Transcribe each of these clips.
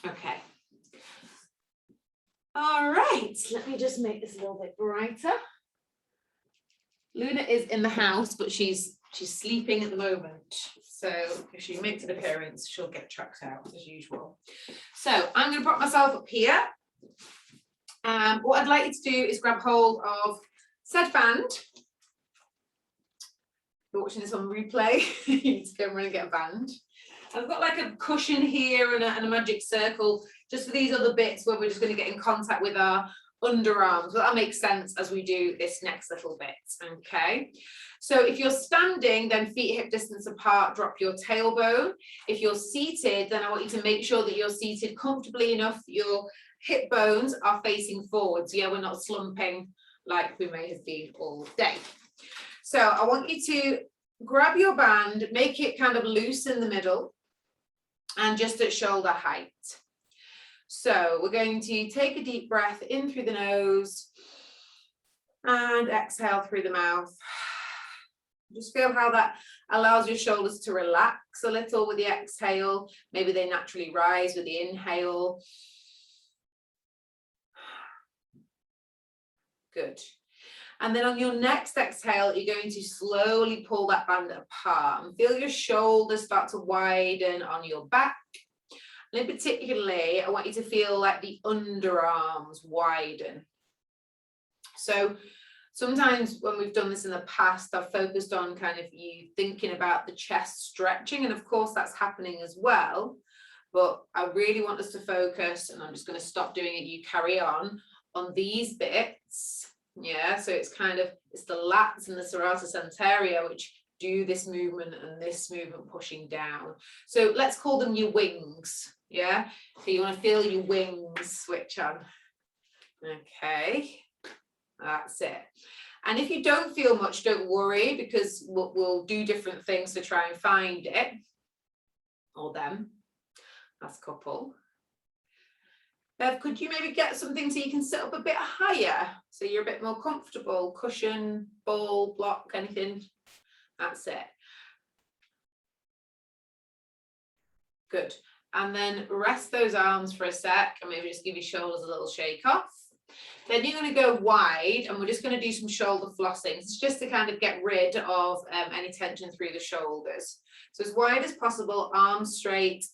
Okay. All right, let me just make this a little bit brighter. Luna is in the house, but she's sleeping at the moment. So if she makes an appearance, she'll get chucked out as usual. So I'm going to prop myself up here. What I'd like you to do is grab hold of said band. If you're watching this on replay, you need to go and run and get a band. I've got like a cushion here and a magic circle just for these other bits where we're just going to get in contact with our underarms. Well, that makes sense as we do this next little bit. Okay, so if you're standing, then feet hip distance apart, drop your tailbone. If you're seated, then I want you to make sure that you're seated comfortably enough that your hip bones are facing forwards. Yeah, we're not slumping like we may have been all day. So I want you to grab your band, make it kind of loose in the middle and just at shoulder height. So we're going to take a deep breath in through the nose and exhale through the mouth. Just feel how that allows your shoulders to relax a little with the exhale. Maybe they naturally rise with the inhale. Good. And then on your next exhale, you're going to slowly pull that band apart and feel your shoulders start to widen on your back. And particularly, I want you to feel like the underarms widen. So sometimes when we've done this in the past, I've focused on kind of you thinking about the chest stretching. And of course, that's happening as well. But I really want us to focus, and I'm just going to stop doing it. You carry on these bits. Yeah, so it's the lats and the serrata anterior which do this movement and this movement pushing down. So let's call them your wings. Yeah, so you want to feel your wings switch on. Okay, that's it. And if you don't feel much, don't worry, because we'll do different things to try and find it, or them. That's a couple. Bev, could you maybe get something so you can sit up a bit higher, so you're a bit more comfortable? Cushion, ball, block, anything? That's it. Good. And then rest those arms for a sec and maybe just give your shoulders a little shake off. Then you're going to go wide and we're just going to do some shoulder flossing. It's just to kind of get rid of any tension through the shoulders. So as wide as possible, arms straight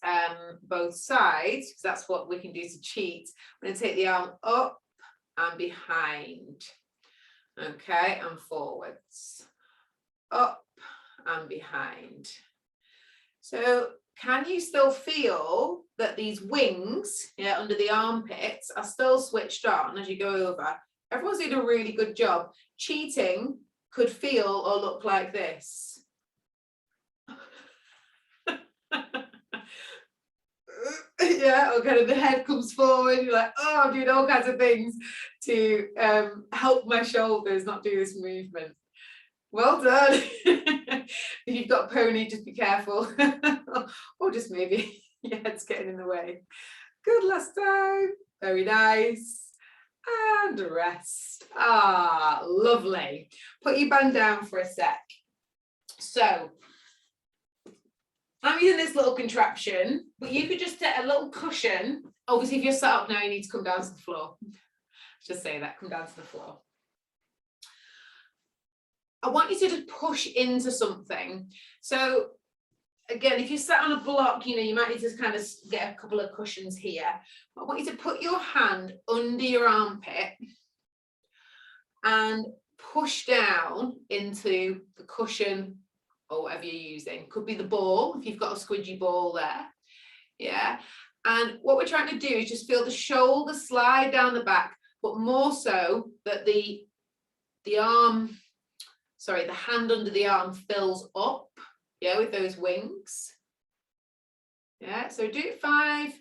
both sides, because that's what we can do to cheat. I'm going to take the arm up and behind. Okay, and forwards. Up and behind. So can you still feel that these wings, yeah, under the armpits are still switched on as you go over? Everyone's doing a really good job. Cheating could feel or look like this. Yeah, or kind of the head comes forward, you're like, oh, I'm doing all kinds of things to help my shoulders not do this movement. Well done. If you've got a pony, just be careful. Or just maybe your head's getting in the way. Good, last time. Very nice. And rest. Ah, lovely. Put your band down for a sec. So I'm using this little contraption, but you could just get a little cushion. Obviously, if you're sat up now, you need to come down to the floor. Just say that, come down to the floor. I want you to just push into something. So again, if you sat on a block, you might need to kind of get a couple of cushions here. I want you to put your hand under your armpit and push down into the cushion or whatever you're using. Could be the ball, if you've got a squidgy ball there. Yeah. And what we're trying to do is just feel the shoulder slide down the back, but more so that the hand under the arm fills up, yeah, with those wings. Yeah, so do it 5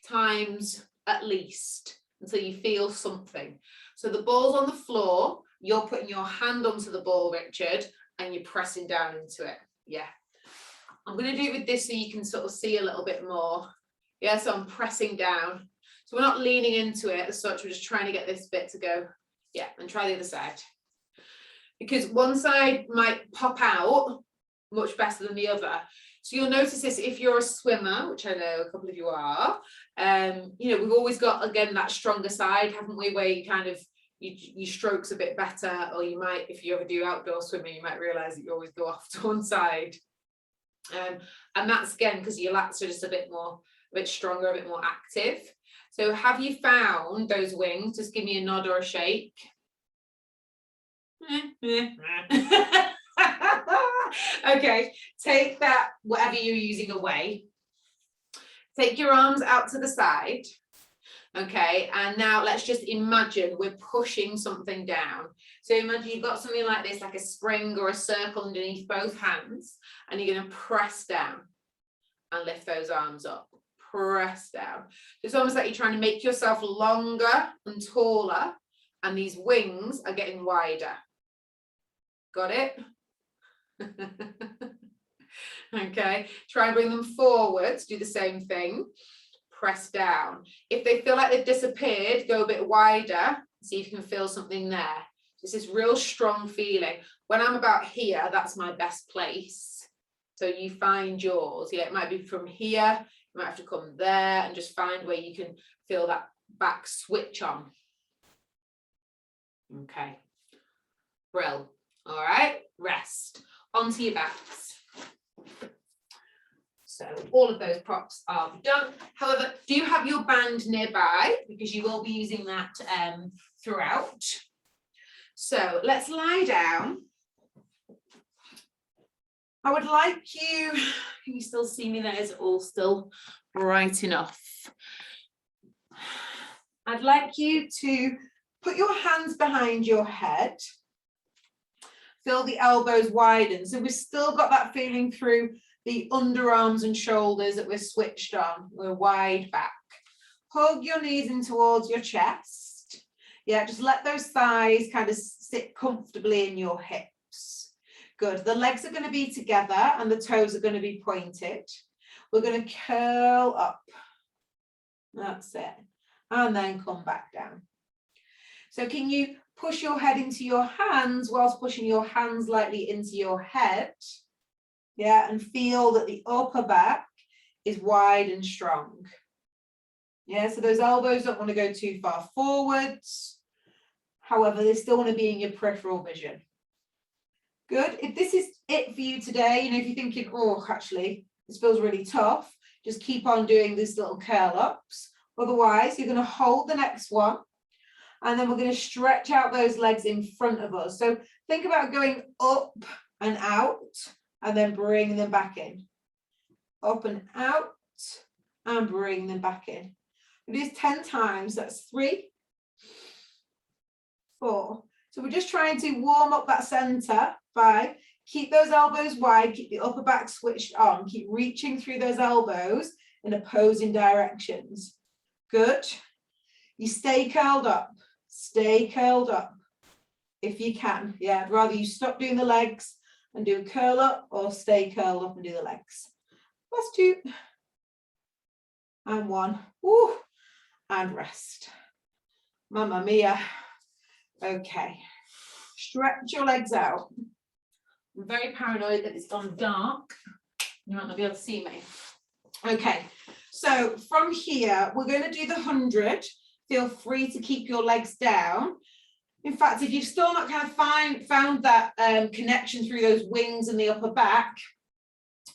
times at least until you feel something. So the ball's on the floor, you're putting your hand onto the ball, Richard, and you're pressing down into it. Yeah. I'm going to do it with this so you can sort of see a little bit more. Yeah, so I'm pressing down. So we're not leaning into it as such, we're just trying to get this bit to go. Yeah, and try the other side. Because one side might pop out much better than the other. So you'll notice this if you're a swimmer, which I know a couple of you are, you know, we've always got, again, that stronger side, haven't we, where you kind of, your stroke's a bit better, or you might, if you ever do outdoor swimming, you might realise that you always go off to one side. And that's, again, because your lats are just a bit stronger, a bit more active. So have you found those wings? Just give me a nod or a shake. Okay, take that, whatever you're using, away. Take your arms out to the side. Okay, and now let's just imagine we're pushing something down. So imagine you've got something like this, like a spring or a circle underneath both hands, and you're going to press down and lift those arms up. Press down. It's almost like you're trying to make yourself longer and taller, and these wings are getting wider. Got it? Okay, try and bring them forwards. Do the same thing. Press down. If they feel like they've disappeared, go a bit wider. See if you can feel something there. It's this real strong feeling. When I'm about here, that's my best place. So you find yours. Yeah, it might be from here. You might have to come there and just find where you can feel that back switch on. Okay. Brill. All right. Rest. Onto your backs. So all of those props are done. However, do you have your band nearby? Because you will be using that throughout. So let's lie down. I would like you, can you still see me there? Is it all still bright enough? I'd like you to put your hands behind your head. Feel the elbows widen. So we've still got that feeling through the underarms and shoulders that we're switched on. We're wide back. Hug your knees in towards your chest. Yeah, just let those thighs kind of sit comfortably in your hips. Good. The legs are going to be together and the toes are going to be pointed. We're going to curl up. That's it. And then come back down. So can you push your head into your hands whilst pushing your hands lightly into your head? Yeah, and feel that the upper back is wide and strong. Yeah, so those elbows don't want to go too far forwards. However, they still want to be in your peripheral vision. Good. If this is it for you today, you know, if you're thinking, oh, actually, this feels really tough, just keep on doing these little curl ups. Otherwise, you're going to hold the next one. And then we're going to stretch out those legs in front of us. So think about going up and out and then bring them back in. Up and out and bring them back in. We do this 10 times. That's 3, 4. So we're just trying to warm up that center. 5. Keep those elbows wide. Keep the upper back switched on. Keep reaching through those elbows in opposing directions. Good. You stay curled up. Stay curled up if you can. Yeah, I'd rather you stop doing the legs and do a curl up or stay curled up and do the legs. Last 2. And 1. Woo. And rest. Mamma mia. Okay. Stretch your legs out. I'm very paranoid that it's gone dark. You might not be able to see me. Okay. So from here, we're going to do the 100. Feel free to keep your legs down. In fact, if you've still not kind of found that connection through those wings and the upper back,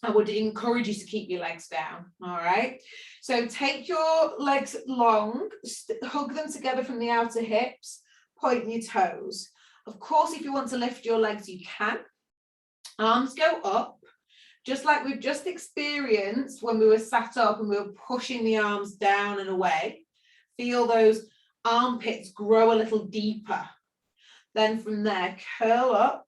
I would encourage you to keep your legs down. All right. So take your legs long, hug them together from the outer hips, point your toes. Of course, if you want to lift your legs, you can. Arms go up, just like we've just experienced when we were sat up and we were pushing the arms down and away. Feel those armpits grow a little deeper. Then from there, curl up.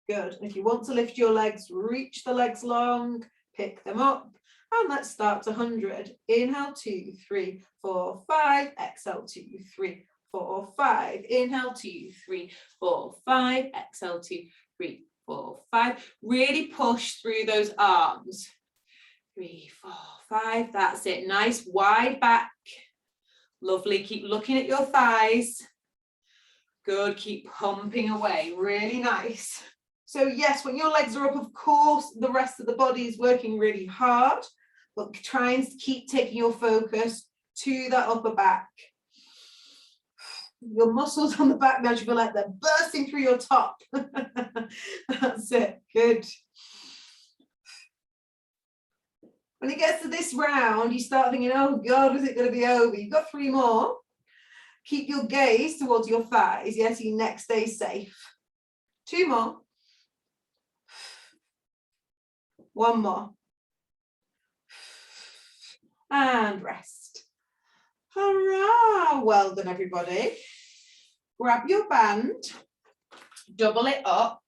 Good. If you want to lift your legs, reach the legs long, pick them up. And let's start to 100. Inhale, 2, 3, 4, 5. Exhale, 2, 3, 4, 5. Inhale, 2, 3, 4, 5. Exhale, 2, 3, 4, 5. Really push through those arms. 3, 4, 5. That's it. Nice wide back. Lovely. Keep looking at your thighs. Good. Keep pumping away. Really nice. So yes, when your legs are up, of course, the rest of the body is working really hard, but try and keep taking your focus to that upper back. Your muscles on the back now, you feel like they're bursting through your top. That's it, good. When it gets to this round, you start thinking, oh God, is it going to be over? You've got 3 more. Keep your gaze towards your thighs. Yes, your neck stays safe. 2 more. 1 more. And rest. Hurrah! Well done, everybody. Grab your band, double it up.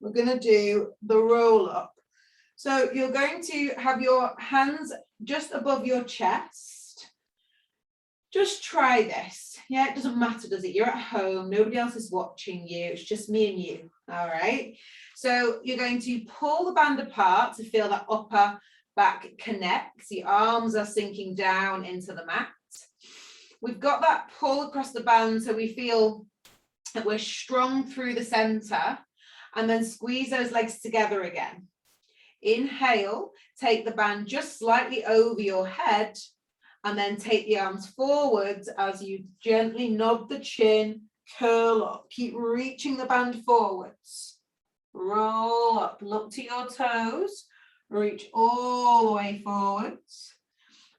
We're going to do the roll up. So you're going to have your hands just above your chest. Just try this. Yeah, it doesn't matter, does it? You're at home, nobody else is watching you. It's just me and you. All right. So you're going to pull the band apart to feel that upper back connect. The arms are sinking down into the mat. We've got that pull across the band so we feel that we're strong through the center, and then squeeze those legs together again. Inhale, take the band just slightly over your head, and then take the arms forwards as you gently nod the chin, curl up. Keep reaching the band forwards. Roll up, look to your toes, reach all the way forwards.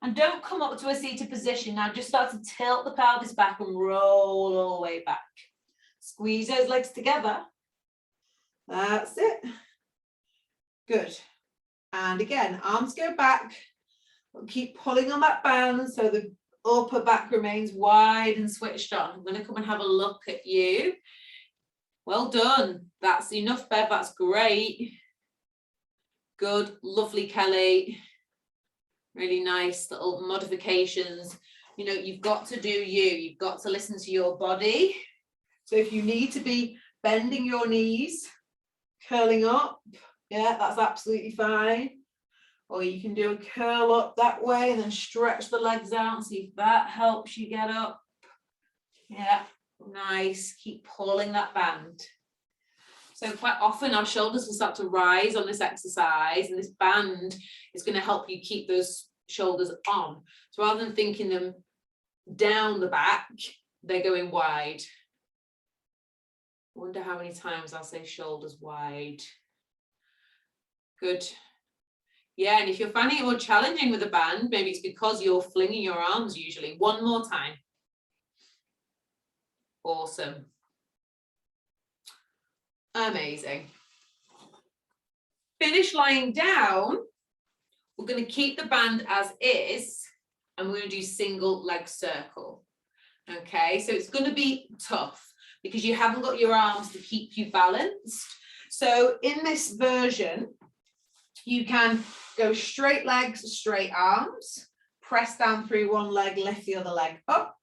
And don't come up to a seated position. Now just start to tilt the pelvis back and roll all the way back. Squeeze those legs together. That's it. Good. And again, arms go back. Keep pulling on that band so the upper back remains wide and switched on. I'm going to come and have a look at you. Well done. That's enough, Bev. That's great. Good. Lovely, Kelly. Really nice little modifications. You know, you've got to do you. You've got to listen to your body. So if you need to be bending your knees, curling up, yeah, that's absolutely fine. Or you can do a curl up that way and then stretch the legs out and see if that helps you get up. Yeah, nice. Keep pulling that band. So quite often our shoulders will start to rise on this exercise, and this band is going to help you keep those shoulders on. So rather than thinking them down the back, they're going wide. I wonder how many times I'll say shoulders wide. Good. Yeah, and if you're finding it more challenging with a band, maybe it's because you're flinging your arms usually. 1 more time. Awesome. Amazing. Finish lying down. We're going to keep the band as is, and we're going to do single leg circle. Okay, so it's going to be tough because you haven't got your arms to keep you balanced. So in this version, you can go straight legs, straight arms, press down through one leg, lift the other leg up.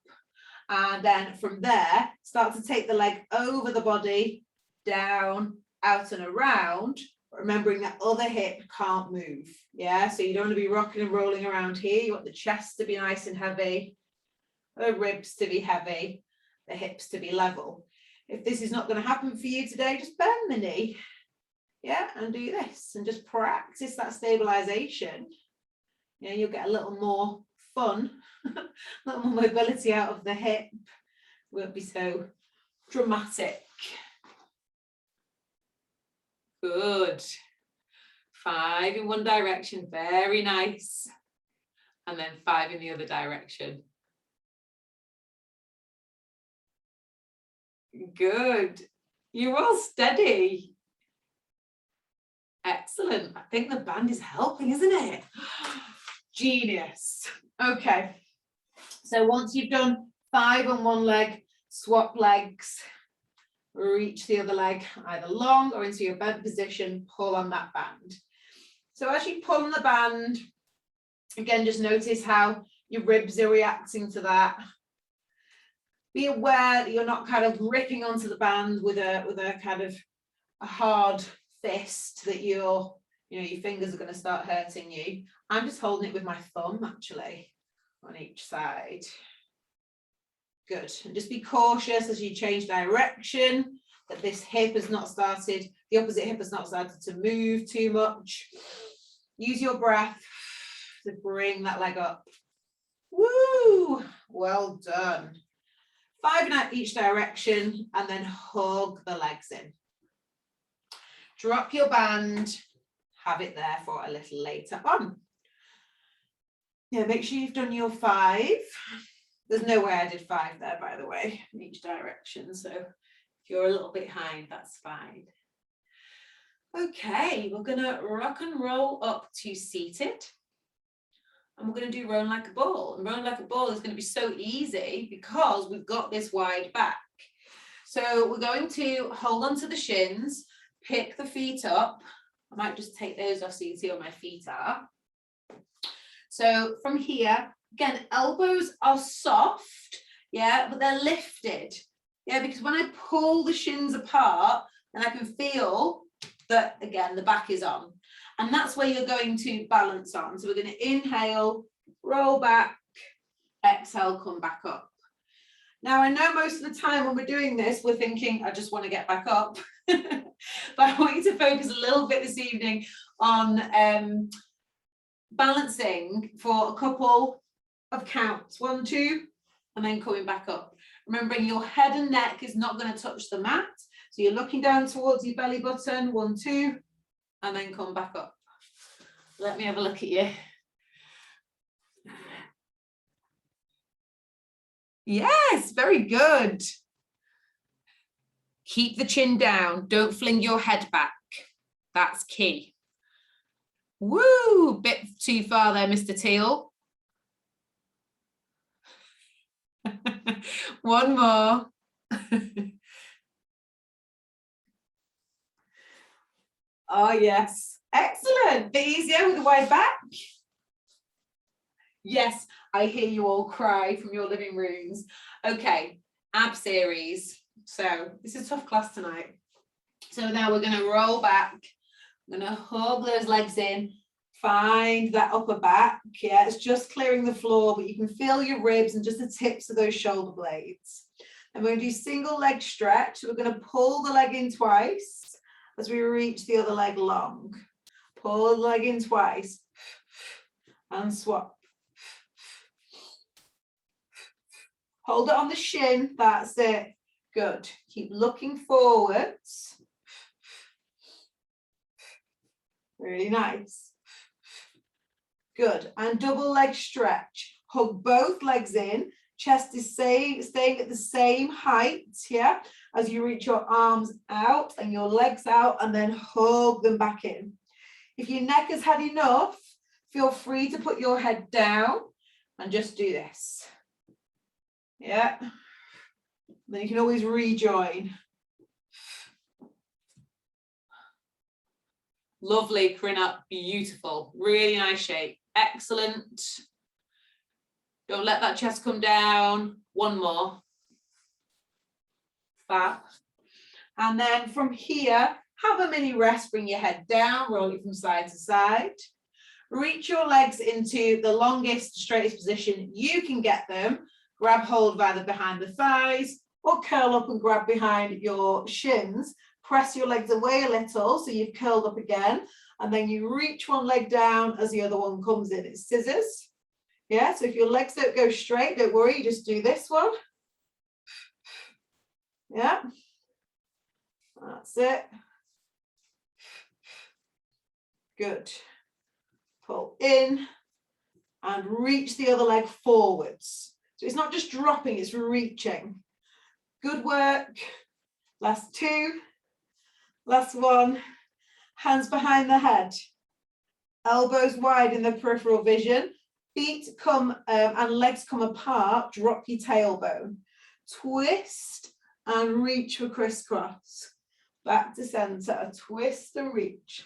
And then from there, start to take the leg over the body, down, out and around, remembering that other hip can't move. Yeah, so you don't want to be rocking and rolling around here. You want the chest to be nice and heavy, the ribs to be heavy, the hips to be level. If this is not going to happen for you today, just bend the knee. Yeah, and do this and just practice that stabilization. Yeah, you'll get a little more fun, a little more mobility out of the hip. Won't be so dramatic. Good. 5 in one direction, very nice. And then 5 in the other direction. Good. You're all steady. Excellent. I think the band is helping, isn't it? Genius. Okay. So once you've done 5 on one leg, swap legs, reach the other leg either long or into your bent position, pull on that band. So as you pull on the band, again, just notice how your ribs are reacting to that. Be aware that you're not kind of ripping onto the band with a kind of a hard fist that your fingers are going to start hurting you. I'm just holding it with my thumb actually on each side. Good. And just be cautious as you change direction that this hip has not started, the opposite hip has not started to move too much. Use your breath to bring that leg up. Woo! Well done. 5 in each direction and then hug the legs in. Drop your band, have it there for a little later on. Yeah, make sure you've done your 5. There's no way I did 5 there, by the way, in each direction. So if you're a little bit behind, that's fine. Okay, we're gonna rock and roll up to seated. And we're going to do rolling like a ball. And rolling like a ball is going to be so easy because we've got this wide back. So we're going to hold on to the shins, pick the feet up. I might just take those off so you can see where my feet are. So from here, again, elbows are soft, yeah, but they're lifted. Yeah, because when I pull the shins apart, then I can feel that, again, the back is on. And that's where you're going to balance on. So we're going to inhale, roll back, exhale, come back up. Now, I know most of the time when we're doing this, we're thinking, I just want to get back up. But I want you to focus a little bit this evening on balancing for a couple of counts. 1, 2, and then coming back up. Remembering your head and neck is not going to touch the mat. So you're looking down towards your belly button. 1, 2. And then come back up. Let me have a look at you. Yes, very good. Keep the chin down. Don't fling your head back. That's key. Woo, bit too far there, Mr. Teal. One more. Oh, yes. Excellent. Bit easier with the wide back. Yes, I hear you all cry from your living rooms. Okay, ab series. So this is a tough class tonight. So now we're going to roll back. I'm going to hug those legs in. Find that upper back. Yeah, it's just clearing the floor, but you can feel your ribs and just the tips of those shoulder blades. And we're going to do single leg stretch. So we're going to pull the leg in twice as we reach the other leg long. Pull the leg in twice and swap. Hold it on the shin. That's it. Good. Keep looking forwards. Really nice. Good. And double leg stretch. Hug both legs in. Chest is staying at the same height, yeah, as you reach your arms out and your legs out, and then hug them back in. If your neck has had enough, feel free to put your head down and just do this. Yeah. Then you can always rejoin. Lovely, Corinna. Beautiful. Really nice shape. Excellent. Don't let that chest come down. One more. Fab. And then from here, have a mini rest. Bring your head down, roll it from side to side. Reach your legs into the longest, straightest position you can get them. Grab hold of either behind the thighs or curl up and grab behind your shins. Press your legs away a little so you've curled up again. And then you reach one leg down as the other one comes in. It's scissors. Yeah, so if your legs don't go straight, don't worry, you just do this one. Yeah, that's it. Good. Pull in and reach the other leg forwards. So it's not just dropping, it's reaching. Good work. Last 2. Last 1. Hands behind the head. Elbows wide in the peripheral vision. Feet come and legs come apart. Drop your tailbone. Twist and reach for crisscross. Back to center. Twist and reach.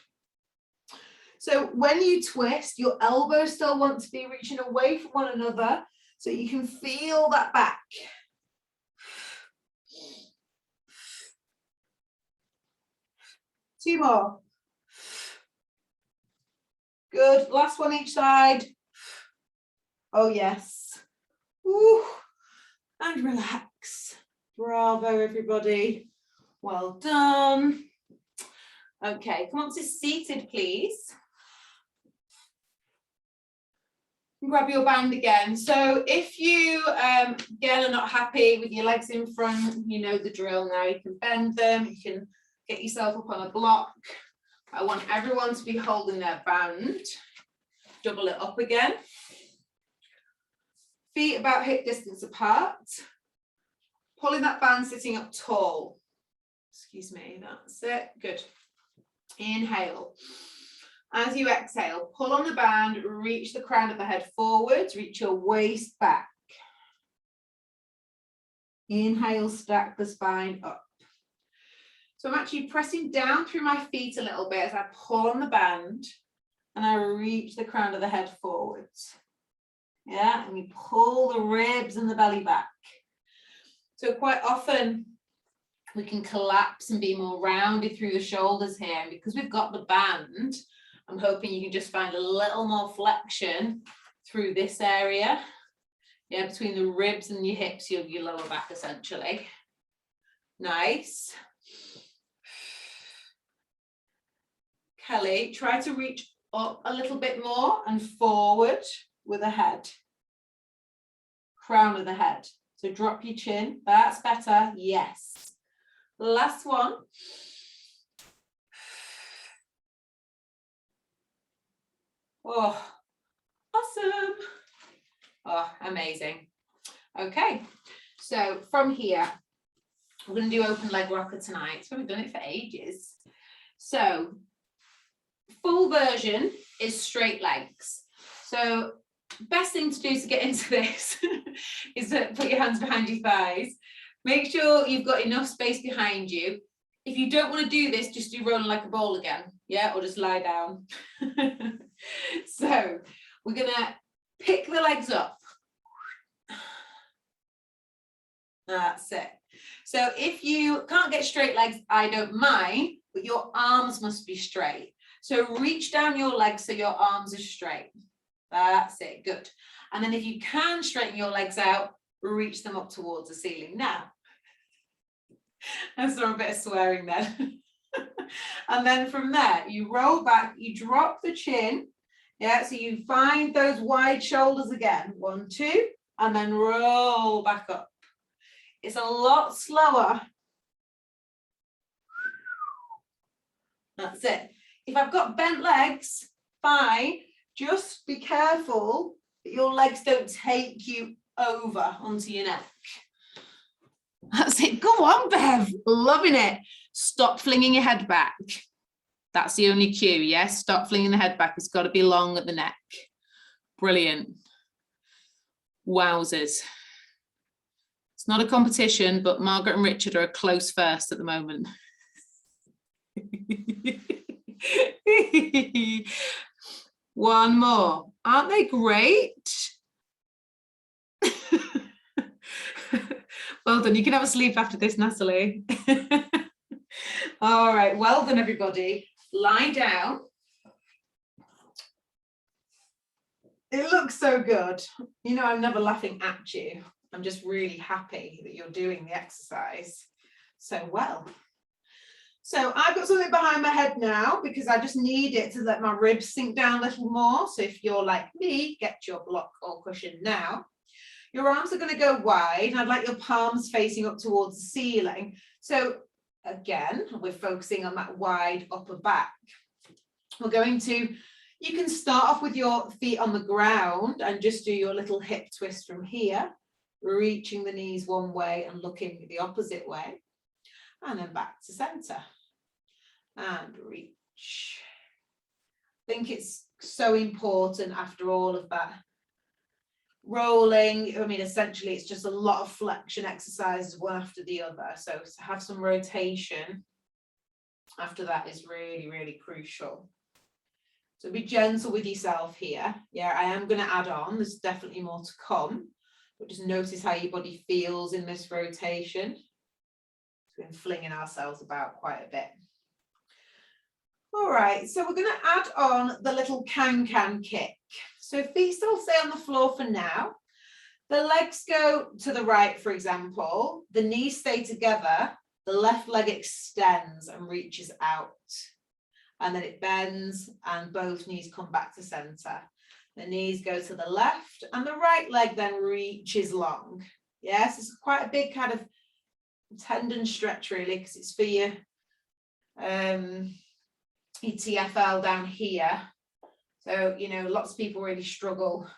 So when you twist, your elbows still want to be reaching away from one another so you can feel that back. Two more. Good. Last one each side. Oh, yes. Woo. and relax. Bravo, everybody. Well done. Okay, come on to seated, please. Grab your band again. So if you again are not happy with your legs in front, you know the drill now. You can bend them, you can get yourself up on a block. I want everyone to be holding their band. Double it up again. Feet about hip distance apart. Pulling that band sitting up tall. Excuse me, that's it. Good. Inhale. As you exhale, pull on the band, reach the crown of the head forwards, reach your waist back. Inhale, stack the spine up. So I'm actually pressing down through my feet a little bit as I pull on the band and I reach the crown of the head forwards. Yeah, and you pull the ribs and the belly back. So quite often we can collapse and be more rounded through the shoulders here. And because we've got the band, I'm hoping you can just find a little more flexion through this area. Yeah, between the ribs and your hips, your lower back essentially. Nice. Kelly, try to reach up a little bit more and forward with the head. Crown of the head. So drop your chin. That's better. Yes. Last one. Oh, awesome. Oh, amazing. Okay. So from here, we're going to do open leg rocker tonight. So we've done it for ages. So full version is straight legs. So best thing to do to get into this is to put your hands behind your thighs. Make sure you've got enough space behind you. If you don't want to do this, just do rolling like a ball again, yeah, or just lie down. So we're gonna pick the legs up. That's it. So if you can't get straight legs, I don't mind, but your arms must be straight. So reach down your legs so your arms are straight. That's it, good. And then if you can straighten your legs out, reach them up towards the ceiling. Now, I saw a bit of swearing then. And then from there, you roll back, you drop the chin. Yeah, so you find those wide shoulders again. 1, 2, and then roll back up. It's a lot slower. That's it. If I've got bent legs, fine. Just be careful that your legs don't take you over onto your neck. That's it. Go on, Bev. Loving it. Stop flinging your head back. That's the only cue, yes? Stop flinging the head back. It's got to be long at the neck. Brilliant. Wowzers. It's not a competition, but Margaret and Richard are a close first at the moment. One more. Aren't they great? Well done. You can have a sleep after this, Natalie. All right. Well done, everybody. Lie down. It looks so good. You know, I'm never laughing at you. I'm just really happy that you're doing the exercise so well. So I've got something behind my head now because I just need it to let my ribs sink down a little more. So if you're like me, get your block or cushion now. Your arms are going to go wide and I'd like your palms facing up towards the ceiling. So again, we're focusing on that wide upper back. We're going to, you can start off with your feet on the ground and just do your little hip twist from here, reaching the knees one way and looking the opposite way. And then back to center and reach. I think it's so important after all of that rolling. I mean, essentially, it's just a lot of flexion exercises one after the other. So to have some rotation after that is really, really crucial. So be gentle with yourself here. Yeah, I am going to add on. There's definitely more to come. But just notice how your body feels in this rotation. We've been flinging ourselves about quite a bit. All right, so we're going to add on the little can-can kick. So feet still stay on the floor for now. The legs go to the right, for example, the knees stay together, the left leg extends and reaches out. And then it bends and both knees come back to center. The knees go to the left and the right leg then reaches long. Yes, it's quite a big kind of tendon stretch really, because it's for your TFL down here. So, you know, lots of people really struggle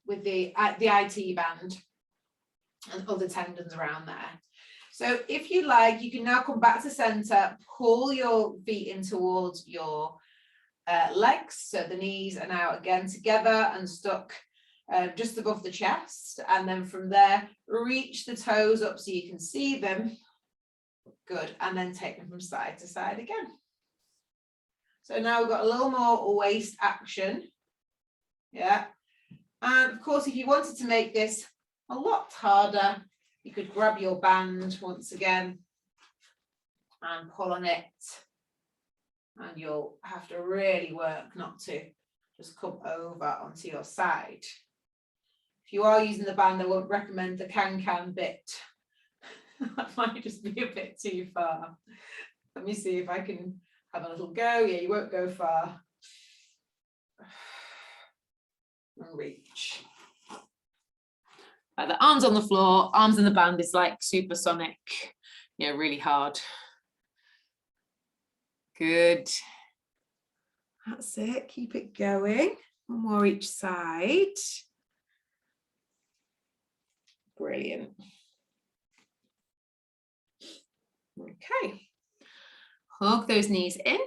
with the IT band and other tendons around there. So if you like, you can now come back to center, pull your feet in towards your legs. So the knees are now again together and stuck just above the chest. And then from there, reach the toes up so you can see them. Good. And then take them from side to side again. So now we've got a little more waist action. Yeah. And of course, if you wanted to make this a lot harder, you could grab your band once again and pull on it. And you'll have to really work not to just come over onto your side. If you are using the band, I won't recommend the can bit. That might just be a bit too far. Let me see if I can have a little go. Yeah, you won't go far. And reach. The arms on the floor, arms in the band is like supersonic. Yeah, really hard. Good. That's it. Keep it going. One more each side. Brilliant. Okay. Hug those knees in.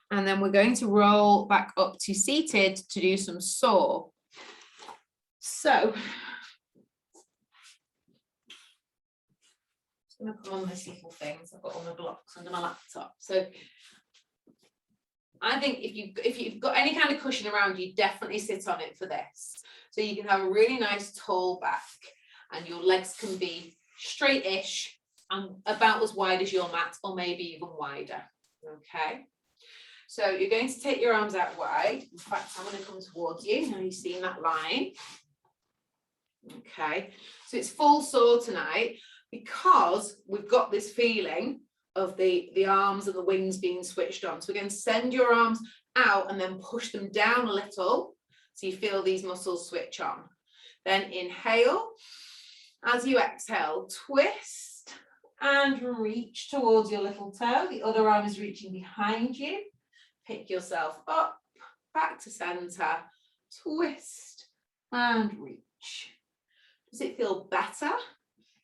And then we're going to roll back up to seated to do some saw. So, I'm going to come on this little thing. So I've got all my blocks under my laptop. So I think if you've got any kind of cushion around you, definitely sit on it for this. So you can have a really nice tall back and your legs can be straight-ish and about as wide as your mat or maybe even wider. Okay. So you're going to take your arms out wide. In fact, I'm going to come towards you. Now you've seen that line. Okay. So it's full saw tonight because we've got this feeling of the arms and the wings being switched on. So we're going to send your arms out and then push them down a little so you feel these muscles switch on. Then inhale. As you exhale, twist and reach towards your little toe. The other arm is reaching behind you. Pick yourself up, back to center, twist and reach. Does it feel better?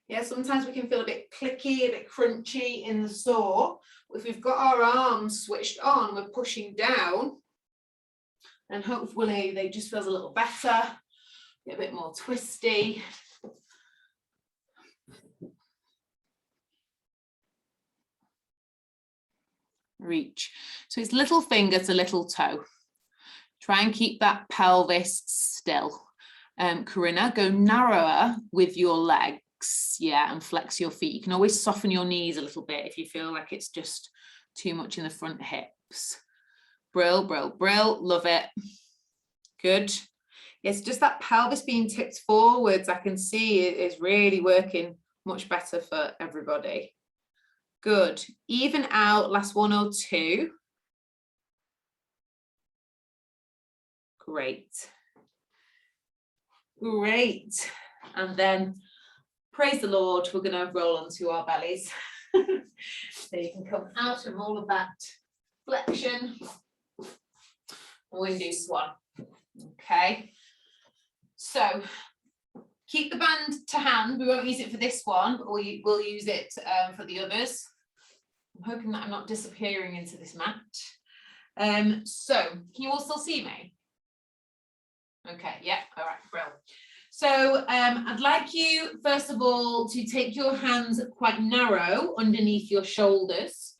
Yeah, sometimes we can feel a bit clicky, a bit crunchy in the saw. If we've got our arms switched on, we're pushing down, and hopefully they just feels a little better, get a bit more twisty. Reach. So it's little finger to little toe. Try and keep that pelvis still. Corinna, go narrower with your legs. Yeah, and flex your feet. You can always soften your knees a little bit if you feel like it's just too much in the front hips. Brill, brill, brill. Love it. Good. Yes, just that pelvis being tipped forwards, I can see it is really working much better for everybody. Good. Even out, last one or two. Great. Great. And then, praise the Lord, we're going to roll onto our bellies. So you can come out from all of that flexion. We're going to do swan. Okay. So, keep the band to hand. We won't use it for this one, but we'll use it for the others. I'm hoping that I'm not disappearing into this mat. So, can you all still see me? Okay, yeah, all right, brilliant. So I'd like you, first of all, to take your hands quite narrow underneath your shoulders.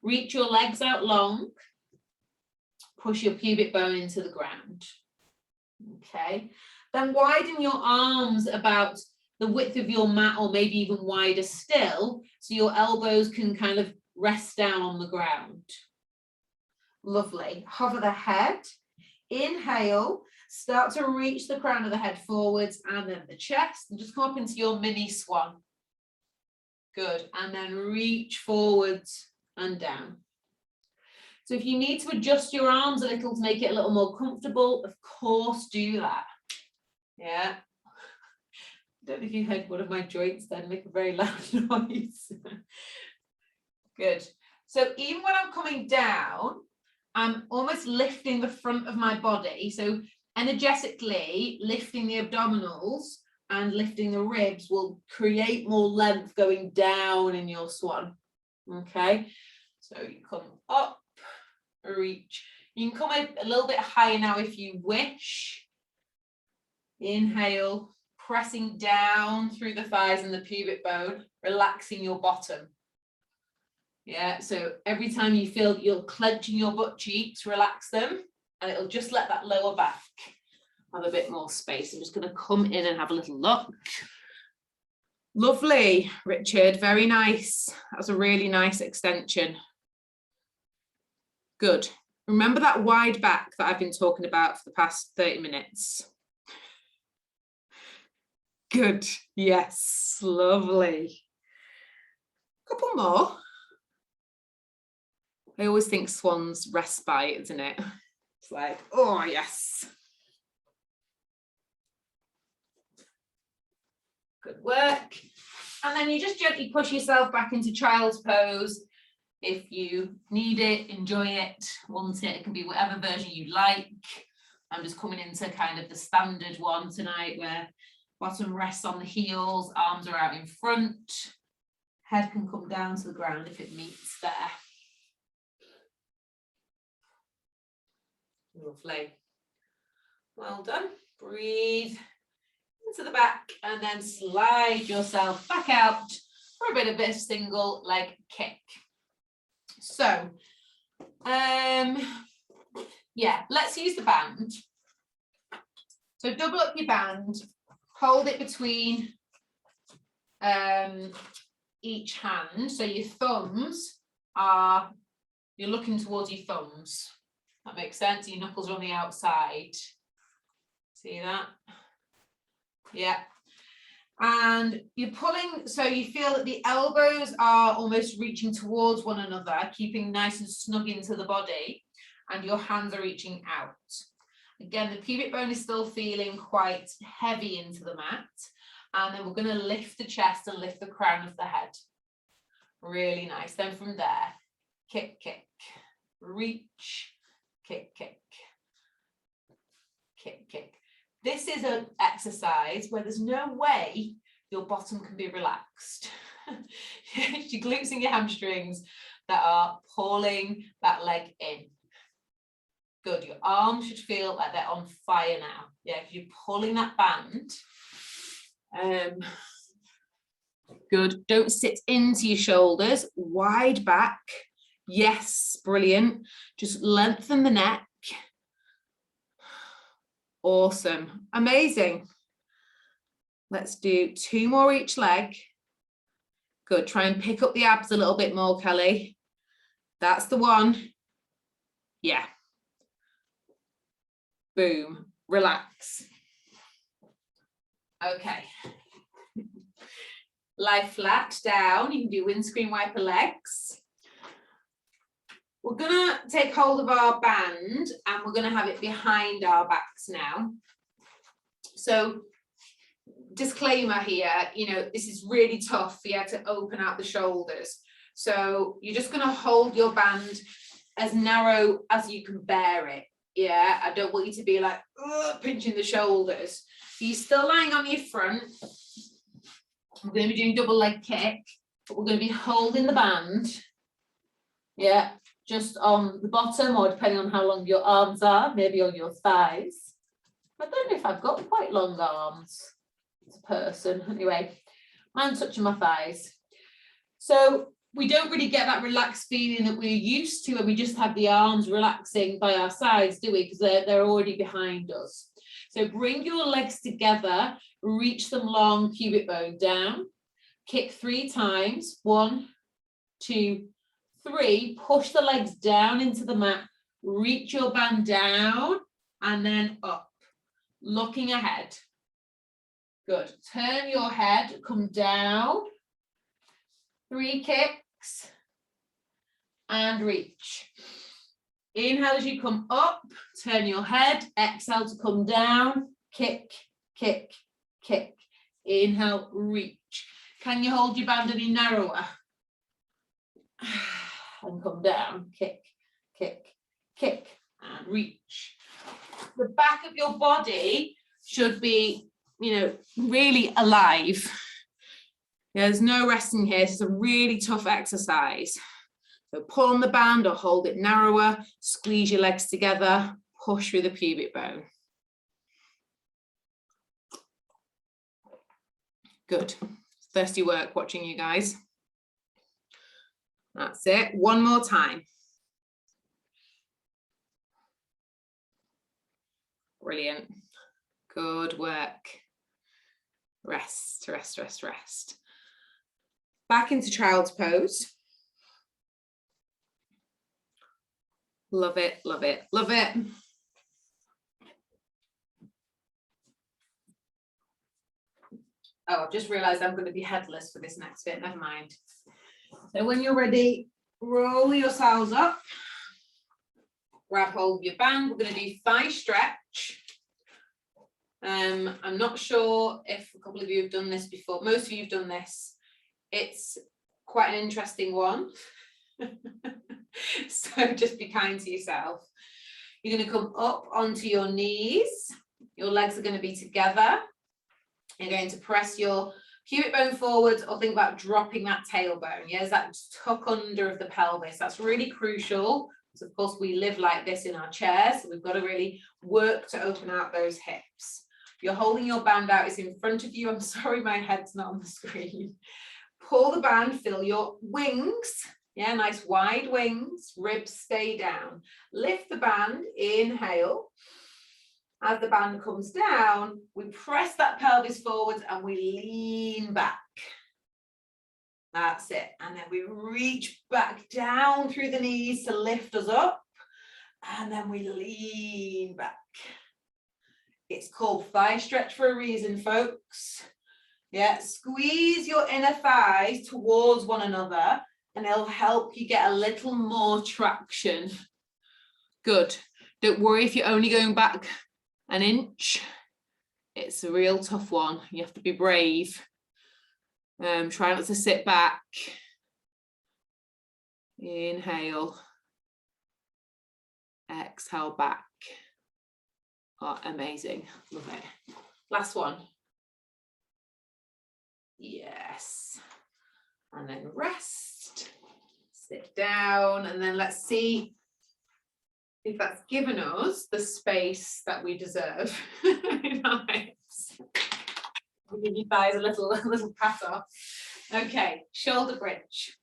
Reach your legs out long. Push your pubic bone into the ground. Okay. Then widen your arms about the width of your mat or maybe even wider still, so your elbows can kind of rest down on the ground. Lovely. Hover the head. Inhale Start to reach the crown of the head forwards and then the chest, and just come up into your mini swan. Good, and then reach forwards and down. So if you need to adjust your arms a little to make it a little more comfortable, of course do that. Yeah. I don't know if you heard one of my joints then make a very loud noise. Good. So even when I'm coming down, I'm almost lifting the front of my body. So energetically lifting the abdominals and lifting the ribs will create more length going down in your swan. Okay. So you come up, reach. You can come a little bit higher now if you wish. Inhale, pressing down through the thighs and the pubic bone, relaxing your bottom. Yeah, so every time you feel you're clenching your butt cheeks, relax them, and it'll just let that lower back have a bit more space. I'm just going to come in and have a little look. Lovely, Richard, very nice. That was a really nice extension. Good. Remember that wide back that I've been talking about for the past 30 minutes? Good, yes, lovely. Couple more. I always think swans respite, isn't it? It's like, oh yes. Good work. And then you just gently push yourself back into child's pose. If you need it, enjoy it, want it, it can be whatever version you like. I'm just coming into kind of the standard one tonight where bottom rests on the heels, arms are out in front, head can come down to the ground if it meets there. Lovely. Well done. Breathe into the back and then slide yourself back out for a bit of a single leg kick. So, yeah, let's use the band. So double up your band, hold it between each hand. So your thumbs are, you're looking towards your thumbs. That makes sense. Your knuckles are on the outside. See that? Yeah. And you're pulling, so you feel that the elbows are almost reaching towards one another, keeping nice and snug into the body, and your hands are reaching out. Again, the pubic bone is still feeling quite heavy into the mat. And then we're going to lift the chest and lift the crown of the head. Really nice. Then from there, kick, kick, reach, kick, kick, kick, kick. This is an exercise where there's no way your bottom can be relaxed. It's your glutes and your hamstrings that are pulling that leg in. Good, your arms should feel like they're on fire now. Yeah, if you're pulling that band. Good, don't sit into your shoulders, wide back. Yes, brilliant. Just lengthen the neck. Awesome, amazing. Let's do 2 more each leg. Good, try and pick up the abs a little bit more, Kelly. That's the one. Yeah. Boom, relax. Okay. Lie flat down, you can do windscreen wiper legs. We're gonna take hold of our band and we're gonna have it behind our backs now. So, disclaimer here, you know, this is really tough for you to open out the shoulders. So you're just gonna hold your band as narrow as you can bear it. Yeah, I don't want you to be like, pinching the shoulders. So you're still lying on your front. We're gonna be doing double leg kick, but we're gonna be holding the band. Yeah. Just on the bottom, or depending on how long your arms are, maybe on your thighs. I don't know if I've got quite long arms as a person. Anyway, I'm touching my thighs. So we don't really get that relaxed feeling that we're used to when we just have the arms relaxing by our sides, do we? Because they're already behind us. So bring your legs together, reach them long, pubic bone down, kick 3 times, 1, 2, 3, push the legs down into the mat, reach your band down and then up. looking ahead. Good. Turn your head, come down. 3 kicks and reach. Inhale as you come up, turn your head, exhale to come down, kick, kick, kick. Inhale, reach. Can you hold your band any narrower? And come down, kick, kick, kick, and reach. The back of your body should be, really alive. There's no resting here. It's a really tough exercise. So pull on the band or hold it narrower, squeeze your legs together, push through the pubic bone. Good. Thirsty work watching you guys. That's it. One more time. Brilliant. Good work. Rest, rest, rest, rest. Back into child's pose. Love it, love it, love it. Oh, I've just realized I'm going to be headless for this next bit. Never mind. So when you're ready, roll yourselves up. Grab hold of your band. We're going to do thigh stretch. I'm not sure if a couple of you have done this before. Most of you have done this. It's quite an interesting one. So just be kind to yourself. You're going to come up onto your knees. Your legs are going to be together. You're going to press your pubic bone forwards, or think about dropping that tailbone. Yes, that tuck under of the pelvis. That's really crucial. Because of course we live like this in our chairs, so we've got to really work to open out those hips. You're holding your band out, it's in front of you. I'm sorry, my head's not on the screen. Pull the band, fill your wings. Yeah, nice wide wings, ribs stay down. Lift the band, inhale. As the band comes down, we press that pelvis forwards and we lean back. That's it. And then we reach back down through the knees to lift us up. And then we lean back. It's called thigh stretch for a reason, folks. Yeah, squeeze your inner thighs towards one another and it'll help you get a little more traction. Good. Don't worry if you're only going back an inch. It's a real tough one. You have to be brave. Try not to sit back. Inhale. Exhale back. Oh, amazing. Love it. Last one. Yes. And then rest. Sit down. And then let's see if that's given us the space that we deserve in our hips. I'll give you guys a little pat off. Okay, shoulder bridge.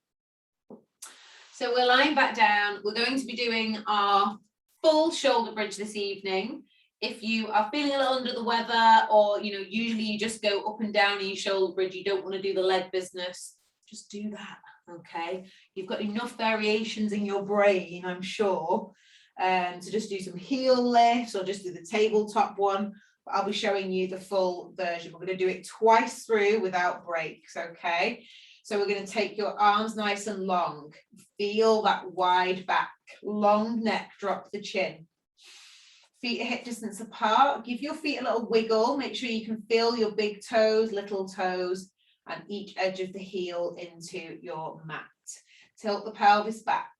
So we're lying back down. We're going to be doing our full shoulder bridge this evening. If you are feeling a little under the weather, or usually you just go up and down in your shoulder bridge, you don't want to do the leg business, just do that. Okay, you've got enough variations in your brain, I'm sure, to just do some heel lifts or just do the tabletop one. But I'll be showing you the full version. We're going to do it twice through without breaks. Okay, so we're going to take your arms nice and long. Feel that wide back, long neck, drop the chin. Feet are hip distance apart. Give your feet a little wiggle. Make sure you can feel your big toes, little toes, and each edge of the heel into your mat. Tilt the pelvis back.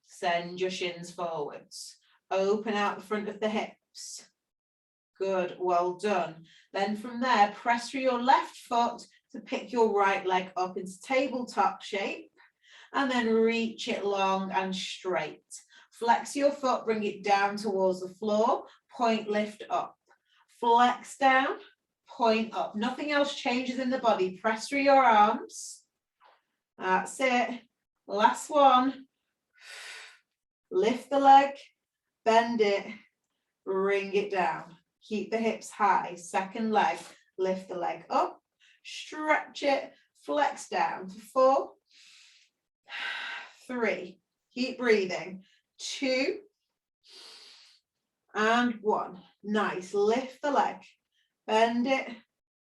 Send your shins forwards. Open out the front of the hips. Good, well done. Then from there, press through your left foot to pick your right leg up into tabletop shape. And then reach it long and straight. Flex your foot, bring it down towards the floor, point, lift up. Flex down, point up. Nothing else changes in the body. Press through your arms. That's it. Last one. Lift the leg, bend it, bring it down. Keep the hips high. Second leg, lift the leg up, stretch it, flex down to 4, 3. Keep breathing. 2, and 1. Nice. Lift the leg, bend it,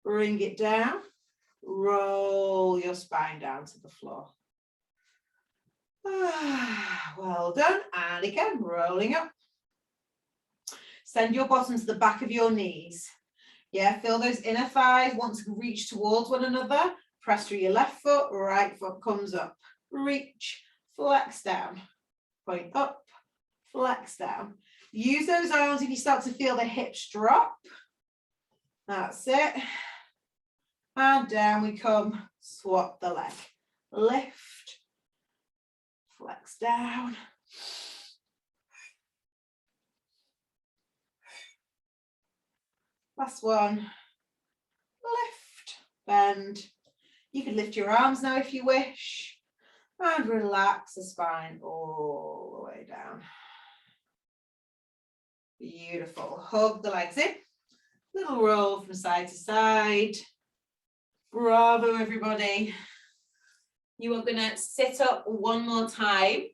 bring it down, roll your spine down to the floor. Well done. And again, rolling up. Send your bottom to the back of your knees. Yeah, feel those inner thighs want to reach towards one another. Press through your left foot, right foot comes up. Reach, flex down, point up, flex down. Use those arms if you start to feel the hips drop. That's it. And down we come, swap the leg. Lift, flex down. Last one. Lift, bend. You can lift your arms now if you wish. And relax the spine all the way down. Beautiful. Hug the legs in. Little roll from side to side. Bravo, everybody. You are going to sit up one more time.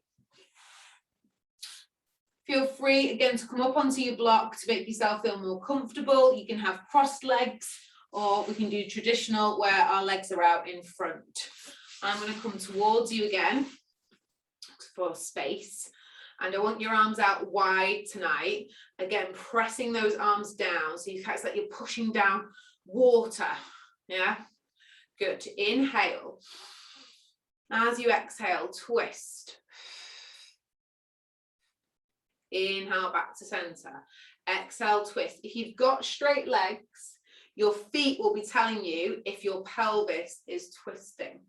Feel free, again, to come up onto your block to make yourself feel more comfortable. You can have crossed legs, or we can do traditional where our legs are out in front. I'm going to come towards you again for space. And I want your arms out wide tonight. Again, pressing those arms down. So it's like you're pushing down water. Yeah, good. Inhale. As you exhale, twist. Inhale back to center. Exhale, twist. If you've got straight legs, your feet will be telling you if your pelvis is twisting.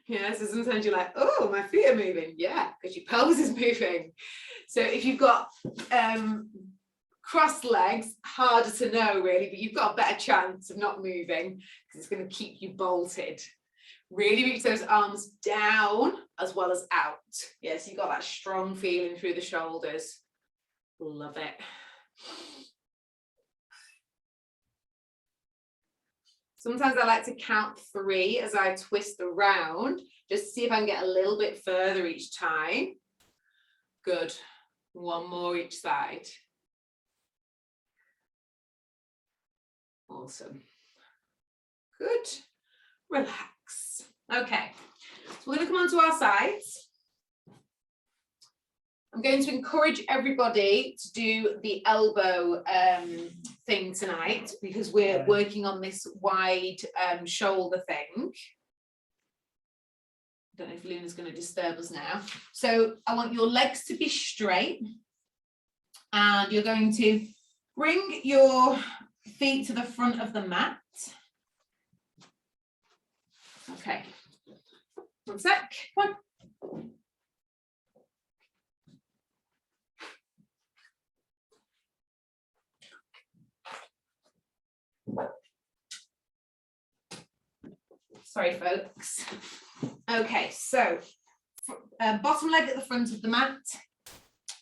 Yeah, so sometimes you're like, oh, my feet are moving. Yeah, because your pelvis is moving. So if you've got crossed legs, harder to know really, but you've got a better chance of not moving because it's going to keep you bolted. Really reach those arms down as well as out. Yeah, so you've got that strong feeling through the shoulders. Love it. Sometimes I like to count 3 as I twist around, just to see if I can get a little bit further each time. Good. 1 more each side. Awesome. Good. Relax. Okay, so we're going to come onto our sides. I'm going to encourage everybody to do the elbow thing tonight because we're working on this wide shoulder thing. I don't know if Luna's going to disturb us now. So I want your legs to be straight and you're going to bring your feet to the front of the mat. Okay, 1 sec. Come on. Sorry, folks. Okay, so bottom leg at the front of the mat,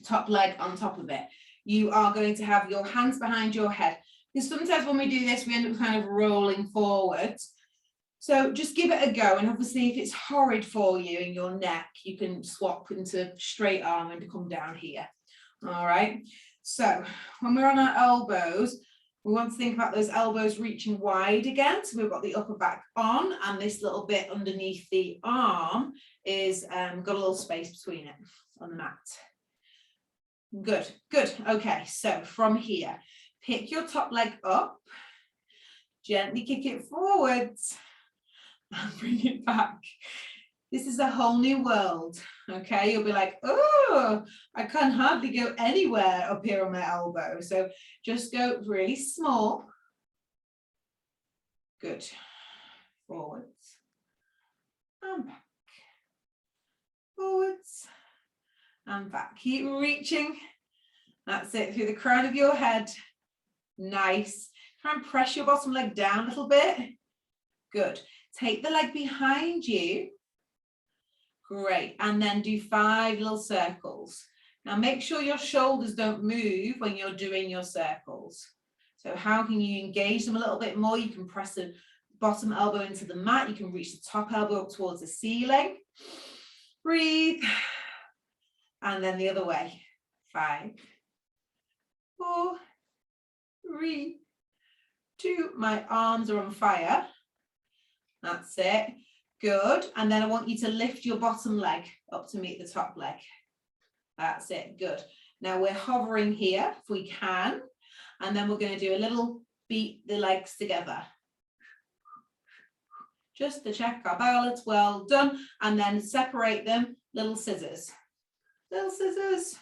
top leg on top of it. You are going to have your hands behind your head. Because sometimes when we do this, we end up kind of rolling forward. So just give it a go. And obviously, if it's horrid for you in your neck, you can swap into straight arm and come down here. All right. So when we're on our elbows, we want to think about those elbows reaching wide again. So we've got the upper back on, and this little bit underneath the arm is got a little space between it on the mat. Good, good. Okay, so from here, pick your top leg up, gently kick it forwards, and bring it back. This is a whole new world, okay? You'll be like, oh, I can hardly go anywhere up here on my elbow. So just go really small. Good. Forwards and back. Forwards and back. Keep reaching. That's it, through the crown of your head. Nice. Try and press your bottom leg down a little bit. Good. Take the leg behind you. Great. And then do 5 little circles. Now make sure your shoulders don't move when you're doing your circles. So how can you engage them a little bit more? You can press the bottom elbow into the mat. You can reach the top elbow up towards the ceiling. Breathe. And then the other way. 5, 4, 3, 2. My arms are on fire. That's it. Good. And then I want you to lift your bottom leg up to meet the top leg. That's it. Good. Now we're hovering here if we can. And then we're going to do a little beat the legs together. Just to check our balance. Well done. And then separate them. Little scissors. Little scissors.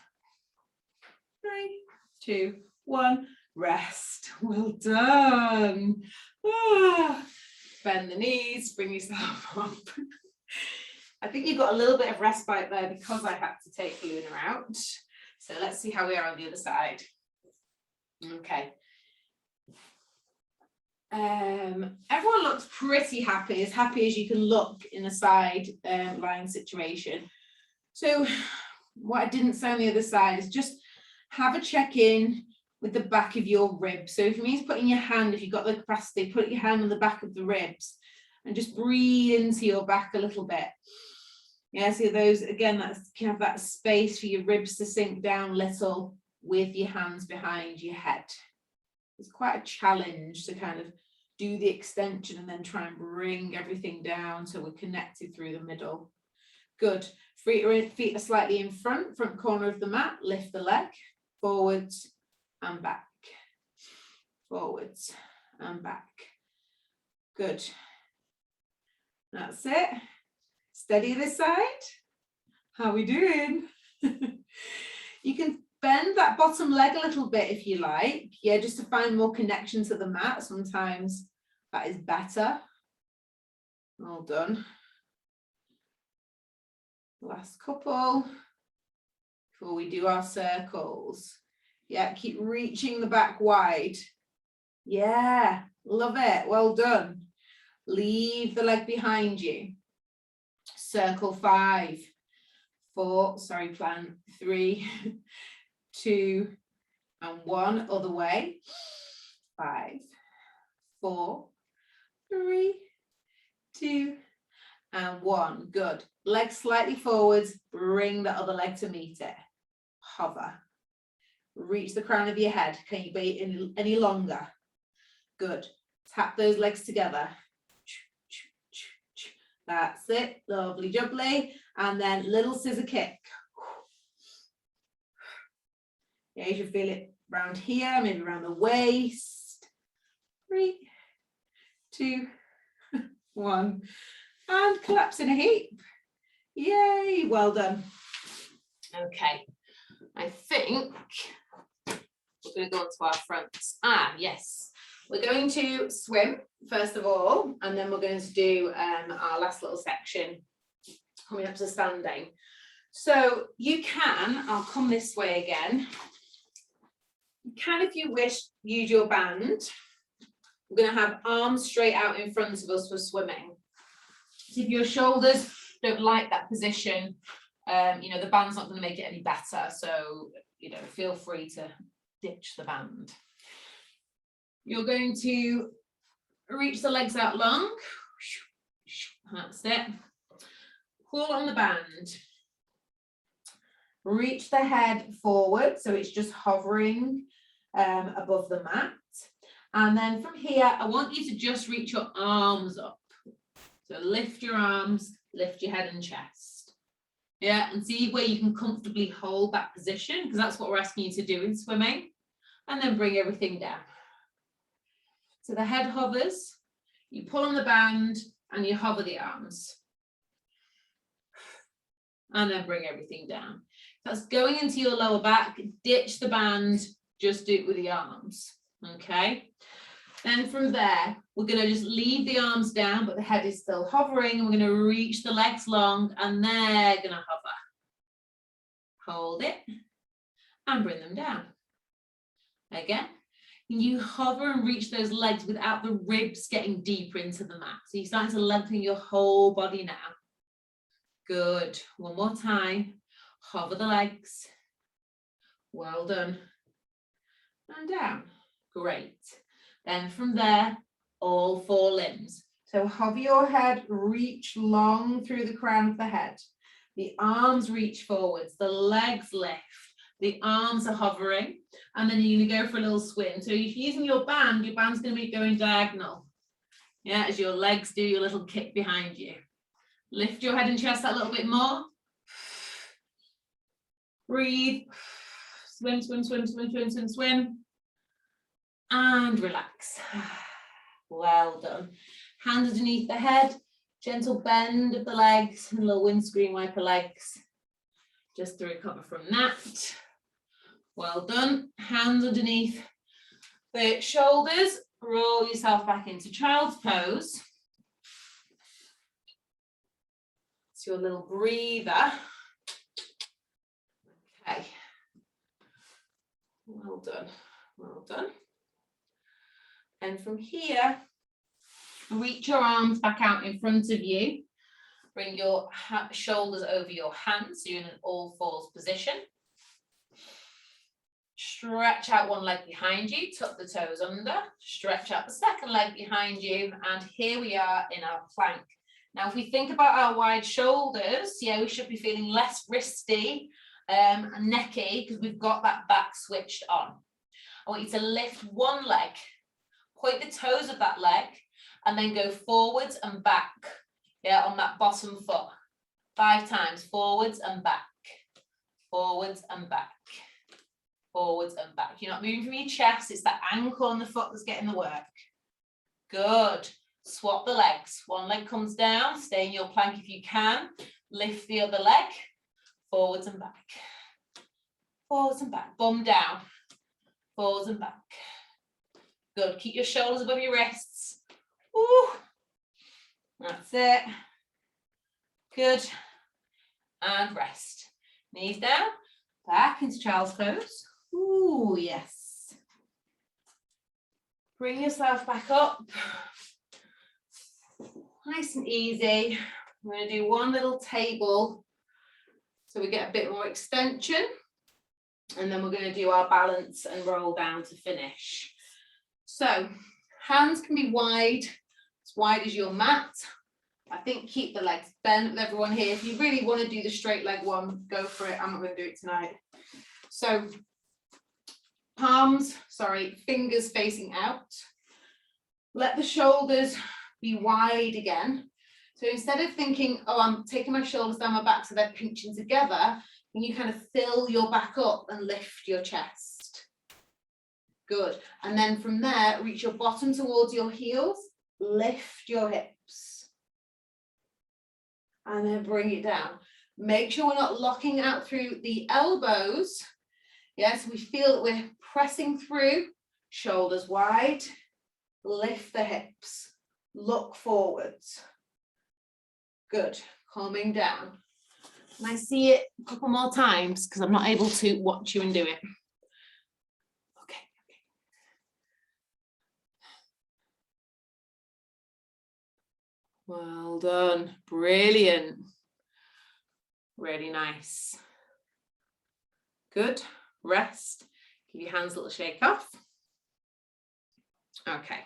3, 2, 1. Rest. Well done. Ah. Bend the knees, bring yourself up. I think you've got a little bit of respite there because I had to take Luna out. So let's see how we are on the other side. Okay. Everyone looks pretty happy as you can look in a side lying situation. So what I didn't say on the other side is just have a check-in with the back of your ribs. So if it means putting your hand, if you've got the capacity, put your hand on the back of the ribs and just breathe into your back a little bit. Yeah, so those, again, that's kind of that space for your ribs to sink down a little with your hands behind your head. It's quite a challenge to kind of do the extension and then try and bring everything down so we're connected through the middle. Good. Feet are slightly in front corner of the mat. Lift the leg, forwards and back, forwards and back. Good. That's it. Steady this side. How are we doing? You can bend that bottom leg a little bit if you like. Yeah, just to find more connection to the mat. Sometimes that is better. Well done. Last couple before we do our circles. Yeah, keep reaching the back wide. Yeah, love it. Well done. Leave the leg behind you. Circle 5, 4, plan 3, 2, and 1. Other way. 5, 4, 3, 2, and 1. Good. Leg slightly forwards. Bring the other leg to meet it. Hover. Reach the crown of your head. Can you be any longer? Good. Tap those legs together. That's it. Lovely jubbly. And then little scissor kick. Yeah, you should feel it around here, maybe around the waist. 3, 2, 1. And collapse in a heap. Yay, well done. Okay, I think we're going to go on to our fronts. Yes, we're going to swim first of all, and then we're going to do our last little section coming up to standing. So you can, I'll come this way again. You can, if you wish, use your band. We're going to have arms straight out in front of us for swimming. So if your shoulders don't like that position, the band's not going to make it any better. So, feel free to ditch the band. You're going to reach the legs out long. That's it. Pull on the band. Reach the head forward, so it's just hovering above the mat. And then from here, I want you to just reach your arms up. So lift your arms, lift your head and chest. Yeah, and see where you can comfortably hold that position, because that's what we're asking you to do in swimming. And then bring everything down. So the head hovers, you pull on the band and you hover the arms. And then bring everything down. That's going into your lower back. Ditch the band, just do it with the arms. Okay. Then from there, we're going to just leave the arms down, but the head is still hovering. And we're going to reach the legs long and they're going to hover. Hold it and bring them down. Again, you hover and reach those legs without the ribs getting deeper into the mat. So you're starting to lengthen your whole body now. Good. One more time. Hover the legs. Well done. And down. Great. Then from there, all 4 limbs. So hover your head, reach long through the crown of the head. The arms reach forwards, the legs lift. The arms are hovering, and then you're going to go for a little swim. So if you're using your band's going to be going diagonal. Yeah, as your legs do your little kick behind you. Lift your head and chest a little bit more. Breathe. Swim, swim, swim, swim, swim, swim, swim. And relax. Well done. Hands underneath the head. Gentle bend of the legs and a little windscreen wiper legs. Just to recover from that. Well done. Hands underneath the shoulders. Roll yourself back into child's pose. It's your little breather. Okay. Well done. Well done. And from here, reach your arms back out in front of you. Bring your shoulders over your hands, so you're in an all fours position. Stretch out one leg behind you, tuck the toes under, stretch out the second leg behind you, and here we are in our plank. Now, if we think about our wide shoulders, yeah, we should be feeling less wristy and necky because we've got that back switched on. I want you to lift one leg, point the toes of that leg, and then go forwards and back, yeah, on that bottom foot. 5 times, forwards and back, forwards and back, forwards and back. You're not moving from your chest, it's that ankle on the foot that's getting the work. Good. Swap the legs. One leg comes down, stay in your plank if you can. Lift the other leg, forwards and back, forwards and back. Bum down, forwards and back. Good. Keep your shoulders above your wrists. Ooh. That's it. Good. And rest. Knees down, back into child's pose. Ooh, yes. Bring yourself back up. Nice and easy. We're going to do one little table so we get a bit more extension. And then we're going to do our balance and roll down to finish. So hands can be wide, as wide as your mat. I think keep the legs bent with everyone here. If you really want to do the straight leg one, go for it. I'm not going to do it tonight. So fingers facing out. Let the shoulders be wide again. So instead of thinking, oh, I'm taking my shoulders down my back so they're pinching together, you kind of fill your back up and lift your chest. Good. And then from there, reach your bottom towards your heels, lift your hips. And then bring it down. Make sure we're not locking out through the elbows. Yes, we feel that we're pressing through, shoulders wide, lift the hips, look forwards. Good, calming down. And I see it a couple more times because I'm not able to watch you and do it. Okay. Well done, brilliant. Really nice. Good, rest. Give your hands a little shake off. Okay.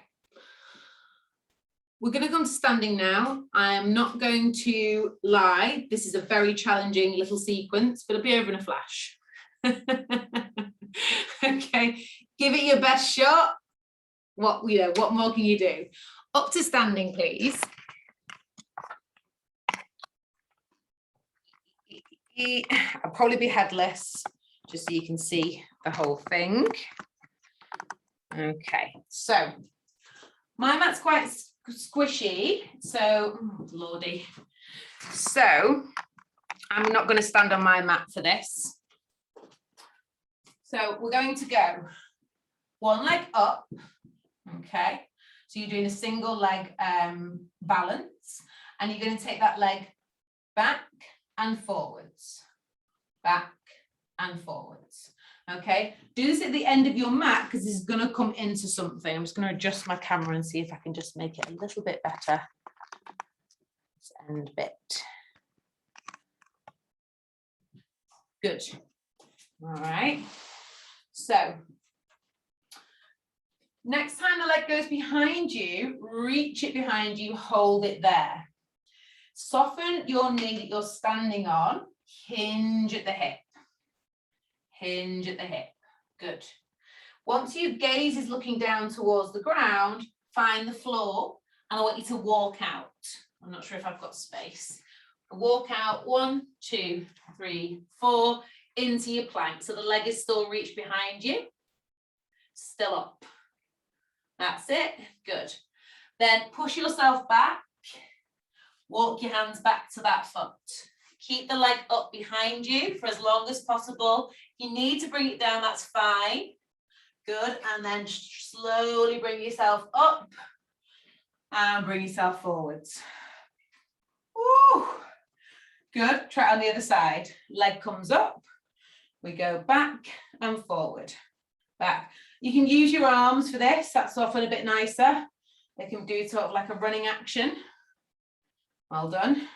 We're going to come to standing now. I am not going to lie. This is a very challenging little sequence, but it'll be over in a flash. Okay, give it your best shot. What more can you do? Up to standing, please. I'll probably be headless, just so you can see the whole thing. Okay, so my mat's quite squishy, so oh, lordy. So I'm not going to stand on my mat for this. So we're going to go one leg up. Okay, so you're doing a single leg balance, and you're going to take that leg back and forwards, back and forwards. Okay, do this at the end of your mat because this is going to come into something. I'm just going to adjust my camera and see if I can just make it a little bit better. This end bit. Good. All right. So next time the leg goes behind you, reach it behind you, hold it there. Soften your knee that you're standing on, hinge at the hip. hinge at the hip. Good. Once your gaze is looking down towards the ground, find the floor, and I want you to walk out. I'm not sure if I've got space. Walk out 1, 2, 3, 4 into your plank. So the leg is still reached behind you. Still up. That's it. Good. Then push yourself back. Walk your hands back to that foot. Keep the leg up behind you for as long as possible. If you need to bring it down, that's fine. Good. And then slowly bring yourself up and bring yourself forwards. Woo. Good. Try it on the other side. Leg comes up. We go back and forward. Back. You can use your arms for this. That's often a bit nicer. They can do sort of like a running action. Well done.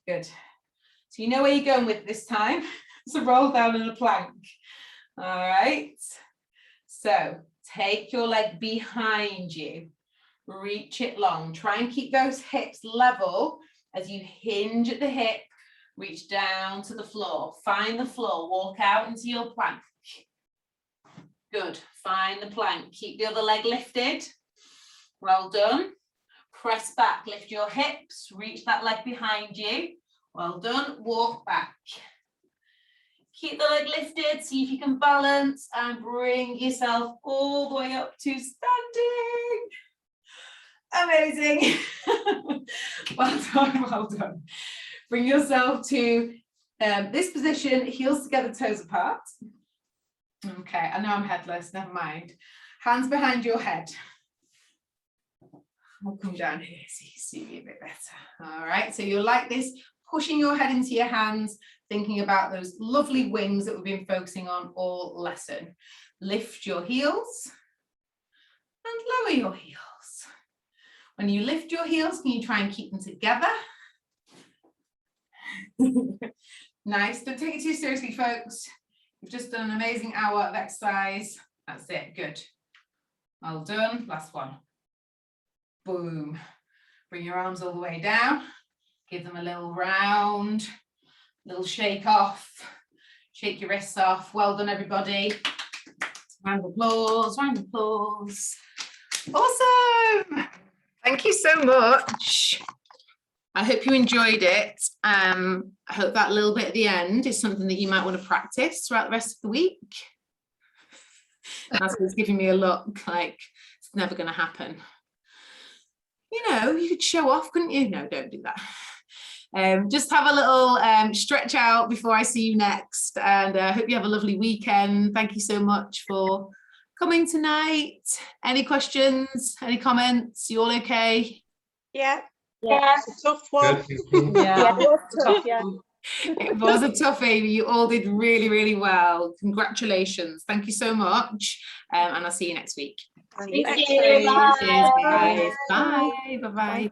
Good. So you know where you're going with this time. So roll down in a plank. All right. So take your leg behind you. Reach it long. Try and keep those hips level as you hinge at the hip. Reach down to the floor. Find the floor. Walk out into your plank. Good. Find the plank. Keep the other leg lifted. Well done. Press back. Lift your hips. Reach that leg behind you. Well done. Walk back. Keep the leg lifted. See if you can balance and bring yourself all the way up to standing. Amazing. Well done. Well done. Bring yourself to this position, heels together, toes apart. Okay, I know I'm headless, never mind. Hands behind your head. I'll come down here so you see me a bit better. All right, so you're like this, pushing your head into your hands, thinking about those lovely wings that we've been focusing on all lesson. Lift your heels and lower your heels. When you lift your heels, can you try and keep them together? Nice. Don't take it too seriously, folks. You've just done an amazing hour of exercise. That's it. Good. Well done. Last one. Boom. Bring your arms all the way down. Give them a little round, little shake off. Shake your wrists off. Well done, everybody. Round of applause. Round of applause. Awesome. Thank you so much. I hope you enjoyed it. I hope that little bit at the end is something that you might want to practice throughout the rest of the week. That's what's giving me a look like it's never going to happen. You know, you could show off, couldn't you? No, don't do that. Just have a little stretch out before I see you next. And I hope you have a lovely weekend. Thank you so much for coming tonight. Any questions? Any comments? You all okay? Yeah. Yeah. It's a tough one. Yeah. Yeah. It was a tough, Amy. You all did really, really well. Congratulations. Thank you so much. And I'll see you next week. Thank you. Cheers, Bye. guys. Bye. Bye-bye.